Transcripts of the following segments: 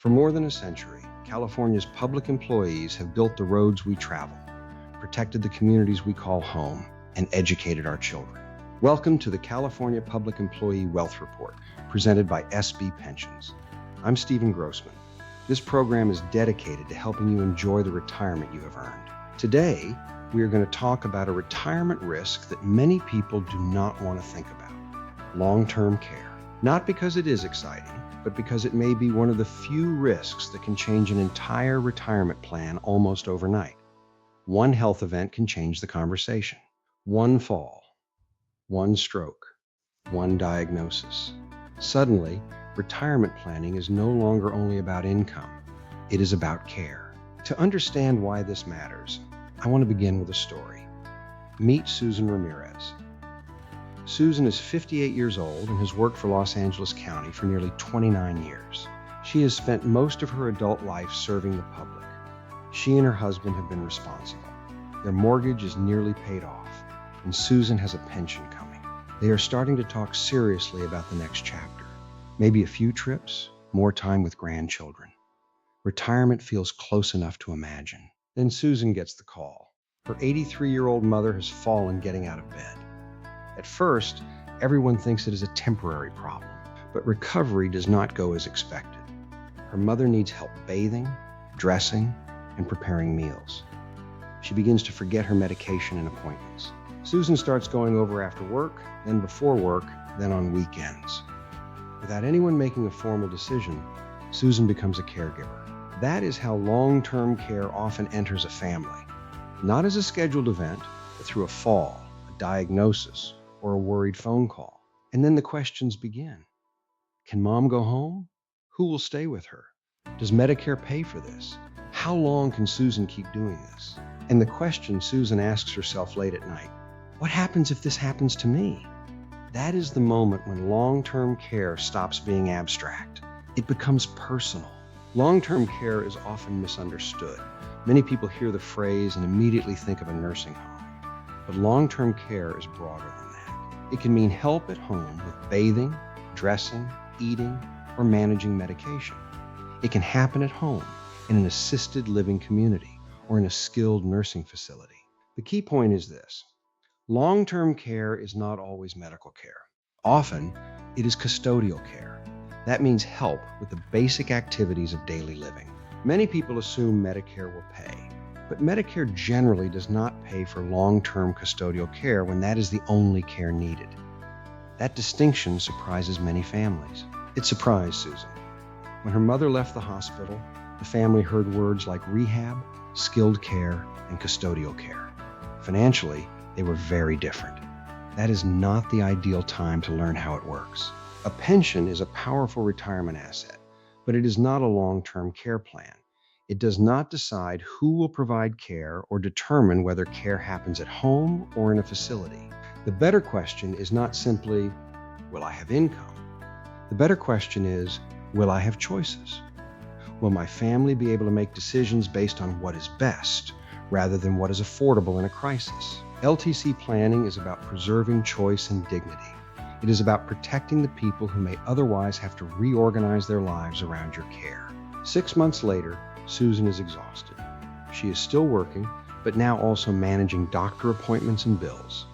For more than a century, California's public employees have built the roads we travel, protected the communities we call home, and educated our children. Welcome to the California Public Employee Wealth Report, presented by SB Pensions. I'm Stephen Grossman. This program is dedicated to helping you enjoy the retirement you have earned. Today, we are going to talk about a retirement risk that many people do not want to think about: long-term care. Not because it is exciting, but because it may be one of the few risks that can change an entire retirement plan almost overnight. One health event can change the conversation. One fall, one stroke, one diagnosis. Suddenly, retirement planning is no longer only about income. It is about care. To understand why this matters, I want to begin with a story. Meet Susan Ramirez. Susan is 58 years old and has worked for Los Angeles County for nearly 29 years. She has spent most of her adult life serving the public. She and her husband have been responsible. Their mortgage is nearly paid off, and Susan has a pension coming. They are starting to talk seriously about the next chapter. Maybe a few trips, more time with grandchildren. Retirement feels close enough to imagine. Then Susan gets the call. Her 83-year-old mother has fallen getting out of bed. At first, everyone thinks it is a temporary problem, but recovery does not go as expected. Her mother needs help bathing, dressing, and preparing meals. She begins to forget her medication and appointments. Susan starts going over after work, then before work, then on weekends. Without anyone making a formal decision, Susan becomes a caregiver. That is how long-term care often enters a family, not as a scheduled event, but through a fall, a diagnosis, or a worried phone call. And then the questions begin. Can mom go home? Who will stay with her? Does Medicare pay for this? How long can Susan keep doing this? And the question Susan asks herself late at night: what happens if this happens to me? That is the moment when long-term care stops being abstract. It becomes personal. Long-term care is often misunderstood. Many people hear the phrase and immediately think of a nursing home. But long-term care is broader than that. It can mean help at home with bathing, dressing, eating, or managing medication. It can happen at home, in an assisted living community, or in a skilled nursing facility. The key point is this: long-term care is not always medical care. Often, it is custodial care. That means help with the basic activities of daily living. Many people assume Medicare will pay, but Medicare generally does not pay for long-term custodial care when that is the only care needed. That distinction surprises many families. It surprised Susan. When her mother left the hospital, the family heard words like rehab, skilled care, and custodial care. Financially, they were very different. That is not the ideal time to learn how it works. A pension is a powerful retirement asset, but it is not a long-term care plan. It does not decide who will provide care or determine whether care happens at home or in a facility. The better question is not simply, will I have income? The better question is, will I have choices? Will my family be able to make decisions based on what is best, rather than what is affordable in a crisis? LTC planning is about preserving choice and dignity. It is about protecting the people who may otherwise have to reorganize their lives around your care. 6 months later, Susan is exhausted. She is still working, but now also managing doctor appointments and bills.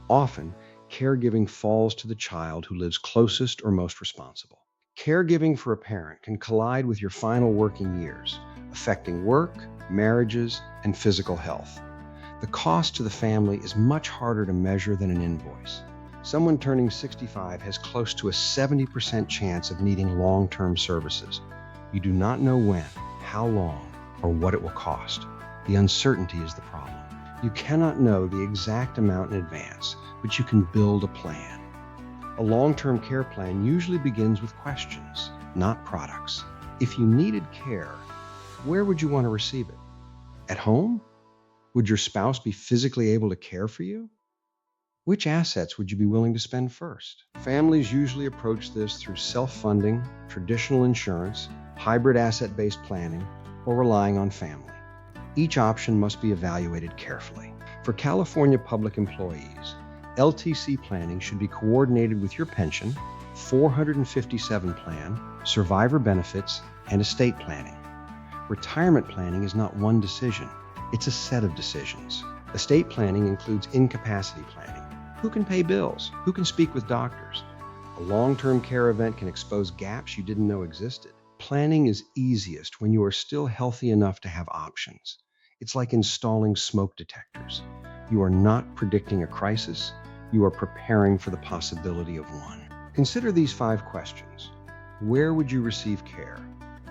Often, caregiving falls to the child who lives closest or most responsible. Caregiving for a parent can collide with your final working years, affecting work, marriages, and physical health. The cost to the family is much harder to measure than an invoice. Someone turning 65 has close to a 70% chance of needing long-term services. You do not know when, how long, or what it will cost. The uncertainty is the problem. You cannot know the exact amount in advance, but you can build a plan. A long-term care plan usually begins with questions, not products. If you needed care, where would you want to receive it? At home? Would your spouse be physically able to care for you? Which assets would you be willing to spend first? Families usually approach this through self-funding, traditional insurance, hybrid asset-based planning, or relying on family. Each option must be evaluated carefully. For California public employees, LTC planning should be coordinated with your pension, 457 plan, survivor benefits, and estate planning. Retirement planning is not one decision, it's a set of decisions. Estate planning includes incapacity planning. Who can pay bills? Who can speak with doctors? A long-term care event can expose gaps you didn't know existed. Planning is easiest when you are still healthy enough to have options. It's like installing smoke detectors. You are not predicting a crisis, you are preparing for the possibility of one. Consider these 5 questions. Where would you receive care?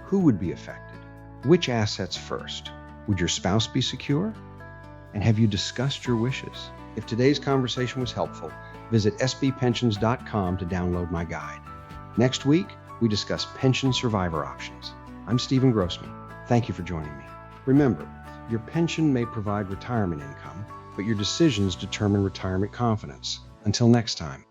Who would be affected? Which assets first? Would your spouse be secure? And have you discussed your wishes? If today's conversation was helpful, visit sbpensions.com to download my guide. Next week, we discuss pension survivor options. I'm Stephen Grossman. Thank you for joining me. Remember, your pension may provide retirement income, but your decisions determine retirement confidence. Until next time.